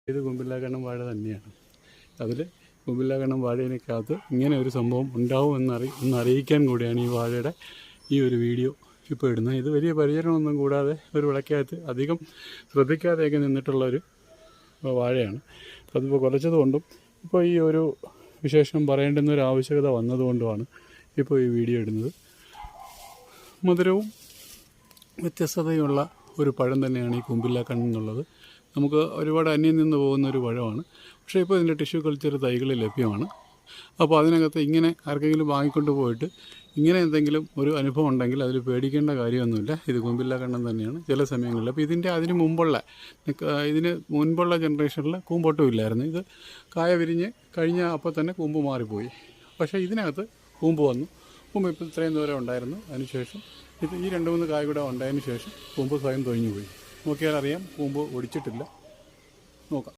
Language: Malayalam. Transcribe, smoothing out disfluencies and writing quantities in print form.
ഇത് കുമ്പില്ലാക്കണ്ണം വാഴ തന്നെയാണ്. അതിൽ കുമ്പില്ലാക്കണ്ണം വാഴയിനകത്ത് ഇങ്ങനെ ഒരു സംഭവം ഉണ്ടാവും എന്നറിയിക്കാൻ കൂടിയാണ് ഈ വാഴയുടെ ഈ ഒരു വീഡിയോ ഇപ്പോൾ ഇടുന്നത്. ഇത് വലിയ പരിചരണമൊന്നും കൂടാതെ ഒരു വിളക്കകത്ത് അധികം ശ്രദ്ധിക്കാതെയൊക്കെ നിന്നിട്ടുള്ളൊരു വാഴയാണ്. അതിപ്പോൾ കുറച്ചതുകൊണ്ടും ഇപ്പോൾ ഈ ഒരു വിശേഷം പറയേണ്ടുന്ന ഒരു ആവശ്യകത വന്നതുകൊണ്ടുമാണ് ഇപ്പോൾ ഈ വീഡിയോ ഇടുന്നത്. മധുരവും വ്യത്യസ്തതയുള്ള ഒരു പഴം തന്നെയാണ് ഈ കുമ്പില്ലാക്കണ്ണം എന്നുള്ളത്. നമുക്ക് ഒരുപാട് അന്യം നിന്ന് പോകുന്ന ഒരു പഴമാണ്. പക്ഷേ ഇപ്പോൾ ഇതിൻ്റെ ടിഷ്യൂ കൾച്ചർ തൈകൾ ലഭ്യമാണ്. അപ്പോൾ അതിനകത്ത് ഇങ്ങനെ ആർക്കെങ്കിലും വാങ്ങിക്കൊണ്ട് പോയിട്ട് ഇങ്ങനെ എന്തെങ്കിലും ഒരു അനുഭവം ഉണ്ടെങ്കിൽ അതിൽ പേടിക്കേണ്ട കാര്യമൊന്നുമില്ല. ഇത് കുമ്പില്ലാക്കണ്ണം തന്നെയാണ് ചില സമയങ്ങളിൽ. അപ്പോൾ ഇതിന് മുൻപുള്ള ജനറേഷനിൽ കൂമ്പോട്ടും ഇല്ലായിരുന്നു. ഇത് കായ വിരിഞ്ഞ് കഴിഞ്ഞ അപ്പോൾ തന്നെ കൂമ്പ് മാറിപ്പോയി. പക്ഷേ ഇതിനകത്ത് കൂമ്പ് വന്നു. കൂമ്പ് ഇപ്പോൾ ഇത്രയും ദൂരം ഉണ്ടായിരുന്നു. അതിനുശേഷം ഇത് ഈ 2-3 കായ കൂടെ ഉണ്ടായതിന് ശേഷം കൂമ്പ് സ്വയം തൊഴിഞ്ഞു പോയി. നോക്കിയാൽ അറിയാം, കൂമ്പ് ഒടിച്ചിട്ടില്ല. നോക്കാം.